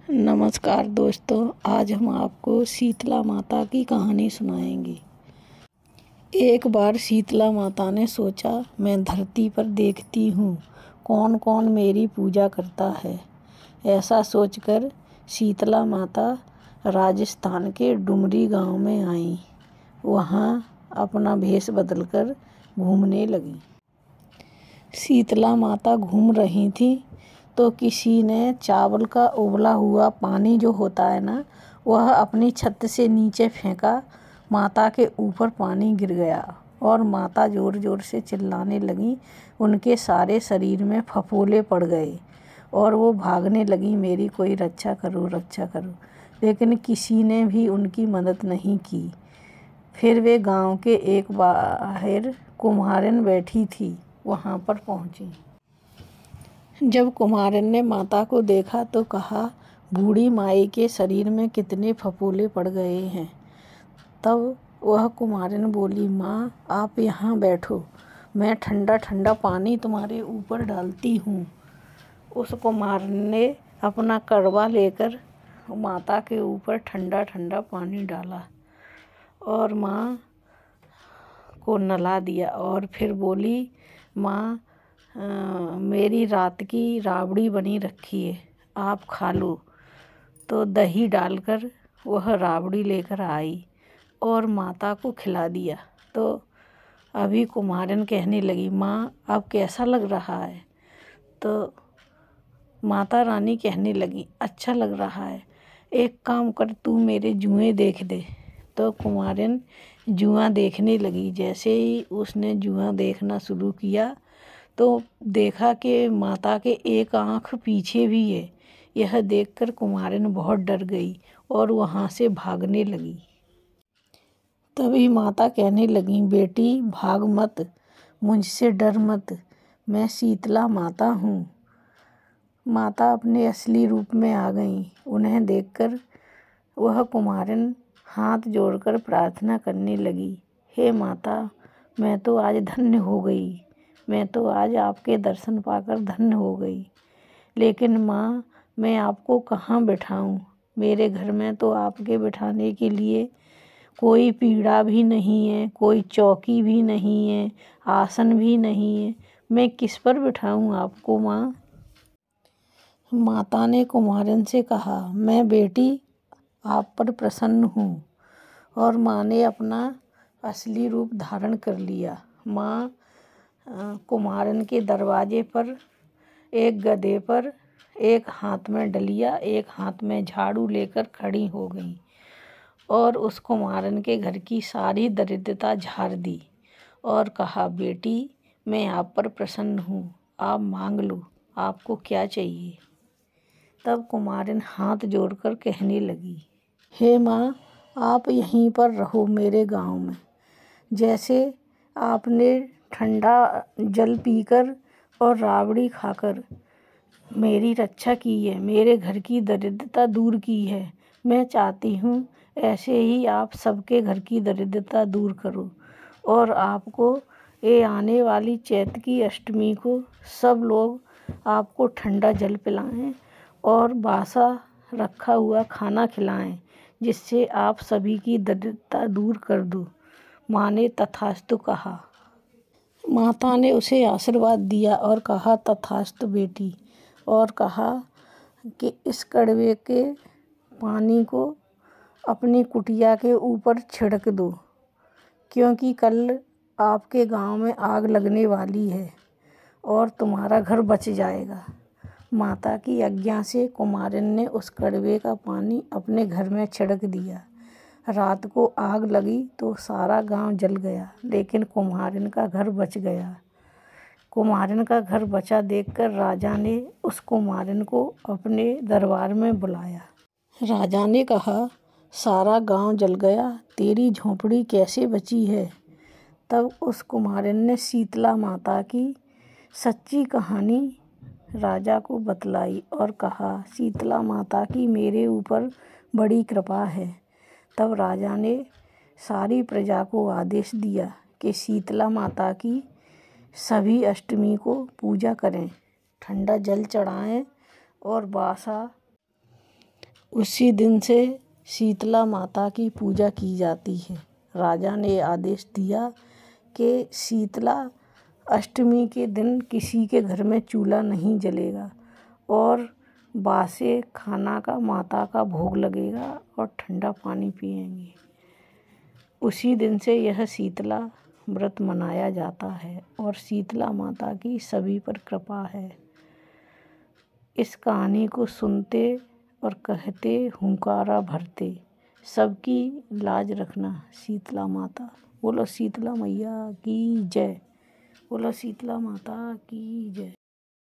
नमस्कार दोस्तों, आज हम आपको शीतला माता की कहानी सुनाएंगे। एक बार शीतला माता ने सोचा, मैं धरती पर देखती हूँ कौन कौन मेरी पूजा करता है। ऐसा सोचकर शीतला माता राजस्थान के डुमरी गांव में आई। वहाँ अपना भेष बदलकर घूमने लगी। शीतला माता घूम रही थी तो किसी ने चावल का उबला हुआ पानी जो होता है ना, वह अपनी छत से नीचे फेंका। माता के ऊपर पानी गिर गया और माता ज़ोर ज़ोर से चिल्लाने लगी। उनके सारे शरीर में फफोले पड़ गए और वो भागने लगी, मेरी कोई रक्षा करो, रक्षा करो। लेकिन किसी ने भी उनकी मदद नहीं की। फिर वे गांव के एक बाहर कुम्हारिन बैठी थी, वहाँ पर पहुँची। जब कुम्हारिन ने माता को देखा तो कहा, बूढ़ी माई के शरीर में कितने फफोले पड़ गए हैं। तब वह कुम्हारिन बोली, माँ आप यहाँ बैठो, मैं ठंडा ठंडा पानी तुम्हारे ऊपर डालती हूँ। उस कुम्हारिन ने अपना कड़वा लेकर माता के ऊपर ठंडा ठंडा पानी डाला और माँ को नला दिया और फिर बोली, माँ मेरी रात की राबड़ी बनी रखी है, आप खा लो। तो दही डालकर वह राबड़ी लेकर आई और माता को खिला दिया। तो अभी कुम्हारिन कहने लगी, माँ अब कैसा लग रहा है। तो माता रानी कहने लगी, अच्छा लग रहा है, एक काम कर, तू मेरे जुएं देख दे। तो कुम्हारिन जुआ देखने लगी। जैसे ही उसने जुआ देखना शुरू किया तो देखा कि माता के एक आँख पीछे भी है। यह देखकर कुम्हारिन बहुत डर गई और वहाँ से भागने लगी। तभी माता कहने लगी, बेटी भाग मत, मुझसे डर मत, मैं शीतला माता हूँ। माता अपने असली रूप में आ गई। उन्हें देखकर वह कुम्हारिन हाथ जोड़कर प्रार्थना करने लगी, हे माता, मैं तो आज धन्य हो गई, मैं तो आज आपके दर्शन पाकर धन्य हो गई। लेकिन माँ मैं आपको कहाँ बिठाऊँ, मेरे घर में तो आपके बिठाने के लिए कोई पीढ़ा भी नहीं है, कोई चौकी भी नहीं है, आसन भी नहीं है, मैं किस पर बिठाऊँ आपको माँ। माता ने कुम्हारिन से कहा, मैं बेटी आप पर प्रसन्न हूँ। और माँ ने अपना असली रूप धारण कर लिया। माँ कुम्हारिन के दरवाजे पर एक गधे पर एक हाथ में डलिया, एक हाथ में झाड़ू लेकर खड़ी हो गई और उस कुम्हारिन के घर की सारी दरिद्रता झाड़ दी और कहा, बेटी मैं आप पर प्रसन्न हूँ, आप मांग लो, आपको क्या चाहिए। तब कुम्हारिन हाथ जोड़कर कहने लगी, हे माँ आप यहीं पर रहो मेरे गांव में। जैसे आपने ठंडा जल पीकर और राबड़ी खाकर मेरी रक्षा की है, मेरे घर की दरिद्रता दूर की है, मैं चाहती हूँ ऐसे ही आप सबके घर की दरिद्रता दूर करो और आपको ये आने वाली चैत की अष्टमी को सब लोग आपको ठंडा जल पिलाएं और बासा रखा हुआ खाना खिलाएं, जिससे आप सभी की दरिद्रता दूर कर दो। माँ ने तथास्तु कहा। माता ने उसे आशीर्वाद दिया और कहा, तथास्तु बेटी, और कहा कि इस कड़वे के पानी को अपनी कुटिया के ऊपर छिड़क दो, क्योंकि कल आपके गांव में आग लगने वाली है और तुम्हारा घर बच जाएगा। माता की आज्ञा से कुम्हारिन ने उस कड़वे का पानी अपने घर में छिड़क दिया। रात को आग लगी तो सारा गांव जल गया, लेकिन कुम्हारिन का घर बच गया। कुम्हारिन का घर बचा देखकर राजा ने उस कुम्हारिन को अपने दरबार में बुलाया। राजा ने कहा, सारा गांव जल गया, तेरी झोंपड़ी कैसे बची है। तब उस कुम्हारिन ने शीतला माता की सच्ची कहानी राजा को बतलाई और कहा, शीतला माता की मेरे ऊपर बड़ी कृपा है। तब राजा ने सारी प्रजा को आदेश दिया कि शीतला माता की सभी अष्टमी को पूजा करें, ठंडा जल चढ़ाएं और बासा उसी दिन से शीतला माता की पूजा की जाती है। राजा ने आदेश दिया कि शीतला अष्टमी के दिन किसी के घर में चूल्हा नहीं जलेगा और बासे खाना का माता का भोग लगेगा और ठंडा पानी पिएंगे। उसी दिन से यह शीतला व्रत मनाया जाता है और शीतला माता की सभी पर कृपा है। इस कहानी को सुनते और कहते हुंकारा भरते, सबकी लाज रखना शीतला माता। बोलो शीतला मैया की जय। बोलो शीतला माता की जय।